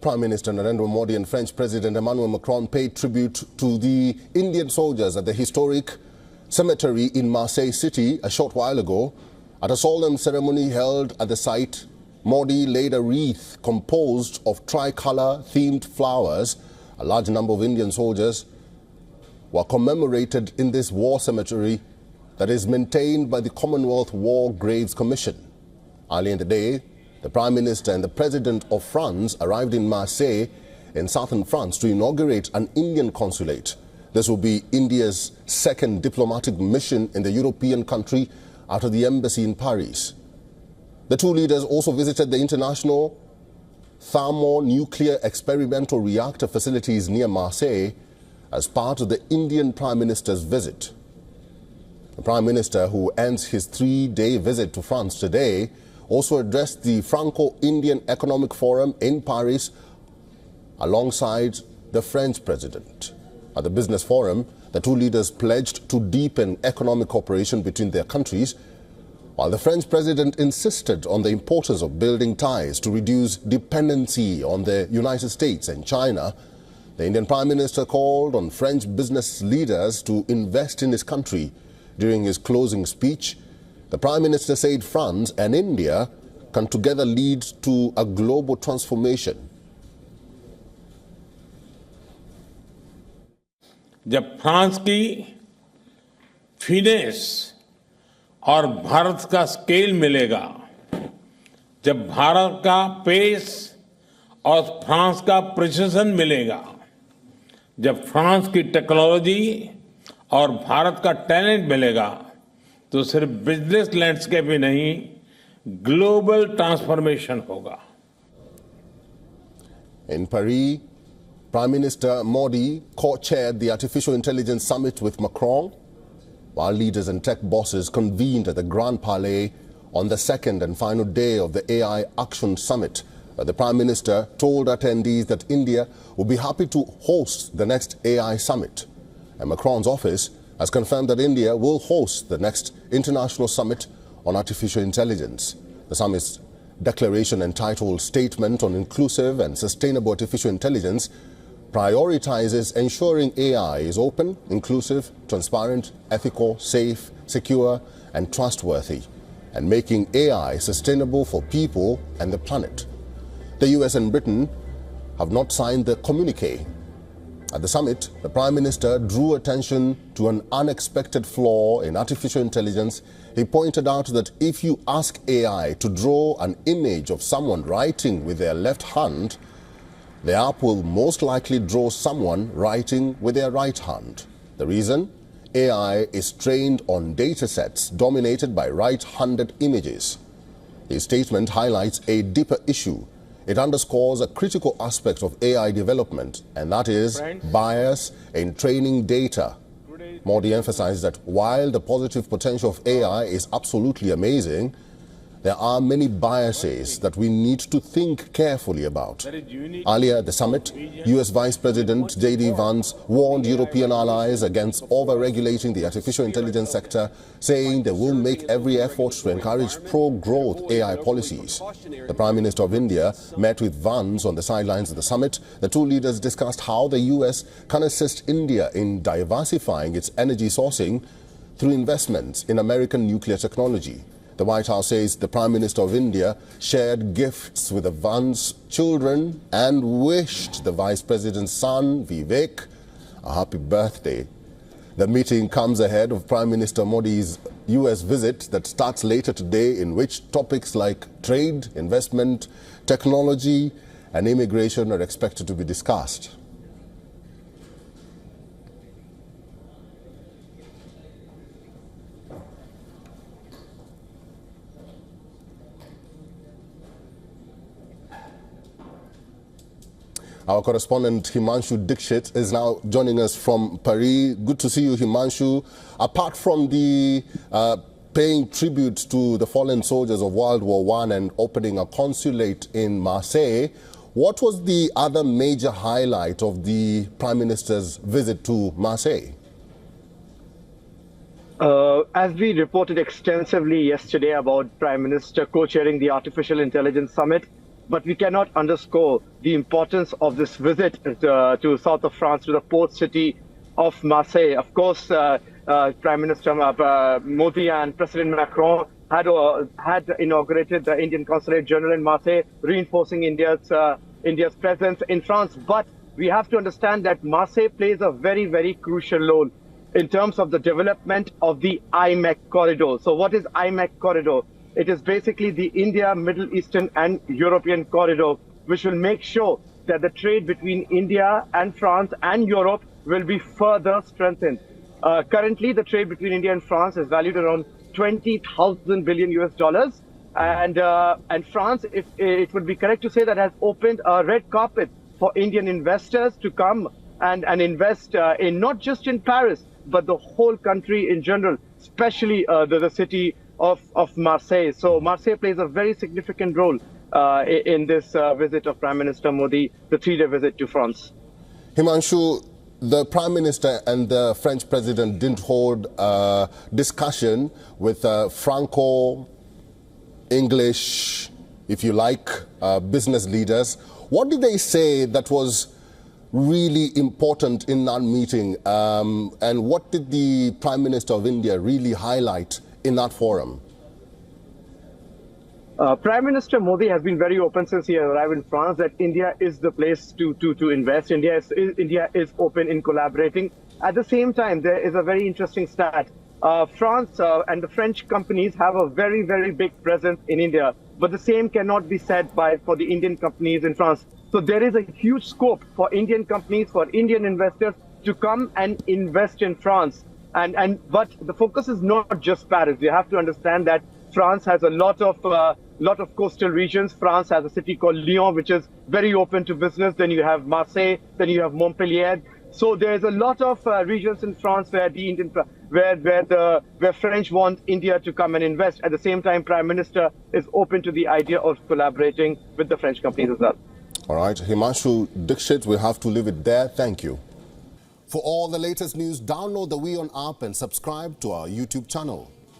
Prime Minister Narendra Modi and French President Emmanuel Macron paid tribute to the Indian soldiers at the historic cemetery in Marseille city a short while ago. At a solemn ceremony held at the site, Modi laid a wreath composed of tricolour-themed flowers. A large number of Indian soldiers were commemorated in this war cemetery that is maintained by the Commonwealth War Graves Commission. Earlier in the day, the Prime Minister and the President of France arrived in Marseille in southern France to inaugurate an Indian consulate. This will be India's second diplomatic mission in the European country after the embassy in Paris. The two leaders also visited the international thermonuclear experimental reactor facilities near Marseille as part of the Indian Prime Minister's visit. The Prime Minister, who ends his 3-day visit to France today, also addressed the Franco-Indian Economic Forum in Paris alongside the French President. At the business forum, the two leaders pledged to deepen economic cooperation between their countries, while the French President insisted on the importance of building ties to reduce dependency on the United States and China. The Indian Prime Minister called on French business leaders to invest in his country. During his closing speech, the Prime Minister said France and India can together lead to a global transformation. जब France की finesse और भारत का scale मिलेगा, जब भारत का pace और France का precision मिलेगा, जब फ्रांस की टेक्नोलॉजी और भारत का टैलेंट मिलेगा, तो सिर्फ बिजनेस लैंडस्केप ही नहीं, ग्लोबल ट्रांसफॉर्मेशन होगा. In Paris, Prime Minister Modi co-chaired the Artificial Intelligence Summit with Macron, while leaders and tech bosses convened at the Grand Palais on the second and final day of the AI Action Summit. The Prime Minister told attendees that India would be happy to host the next AI Summit. And Macron's office has confirmed that India will host the next International Summit on Artificial Intelligence. The summit's declaration, entitled Statement on Inclusive and Sustainable Artificial Intelligence, prioritizes ensuring AI is open, inclusive, transparent, ethical, safe, secure, and trustworthy, and making AI sustainable for people and the planet. The US and Britain have not signed the communique. At the summit, the Prime Minister drew attention to an unexpected flaw in artificial intelligence. He pointed out that if you ask AI to draw an image of someone writing with their left hand, the app will most likely draw someone writing with their right hand. The reason? AI is trained on data sets dominated by right-handed images. His statement highlights a deeper issue. It underscores a critical aspect of AI development, and that is bias in training data. Modi emphasized that while the positive potential of AI is absolutely amazing, there are many biases that we need to think carefully about. Earlier at the summit, US Vice President J.D. Vance warned European allies against over-regulating the artificial intelligence sector, saying they will make every effort to encourage pro-growth AI policies. The Prime Minister of India met with Vance on the sidelines of the summit. The two leaders discussed how the US can assist India in diversifying its energy sourcing through investments in American nuclear technology. The White House says the Prime Minister of India shared gifts with the Vance children and wished the Vice President's son, Vivek, a happy birthday. The meeting comes ahead of Prime Minister Modi's US visit that starts later today, in which topics like trade, investment, technology, and immigration are expected to be discussed. Our correspondent Himanshu Dikshit is now joining us from Paris. Good to see you, Himanshu. Apart from the paying tribute to the fallen soldiers of World War I and opening a consulate in Marseille, what was the other major highlight of the Prime Minister's visit to Marseille? As we reported extensively yesterday about Prime Minister co-chairing the Artificial Intelligence Summit, but we cannot underscore the importance of this visit to south of France, to the port city of Marseille. Of course, Prime Minister Modi and President Macron had inaugurated the Indian Consulate General in Marseille, reinforcing India's presence in France. But we have to understand that Marseille plays a very, very crucial role in terms of the development of the IMEC corridor. So what is IMEC corridor? It is basically the India, Middle Eastern and European corridor, which will make sure that the trade between India and France and Europe will be further strengthened. Currently, the trade between India and France is valued around 20,000 billion US dollars. And France, if it would be correct to say, that has opened a red carpet for Indian investors to come and invest in not just in Paris, but the whole country in general, especially the city of Marseille. So Marseille plays a very significant role in this visit of Prime Minister Modi, the 3-day visit to France. Himanshu, the Prime Minister and the French President didn't hold a discussion with Franco-English, if you like, business leaders. What did they say that was really important in that meeting? And what did the Prime Minister of India really highlight in that forum? Prime Minister Modi has been very open since he arrived in France that India is the place to invest. India is open in collaborating. At the same time, there is a very interesting stat. France and the French companies have a very, very big presence in India, but the same cannot be said for the Indian companies in France. So there is a huge scope for Indian companies, for Indian investors to come and invest in France. But the focus is not just Paris. You have to understand that France has a lot of coastal regions. France has a city called Lyon, which is very open to business. Then you have Marseille. Then you have Montpellier. So there's a lot of regions in France where where French want India to come and invest. At the same time, Prime Minister is open to the idea of collaborating with the French companies as well. All right, Himanshu Dixit, we'll have to leave it there. Thank you. For all the latest news, download the WION app and subscribe to our YouTube channel.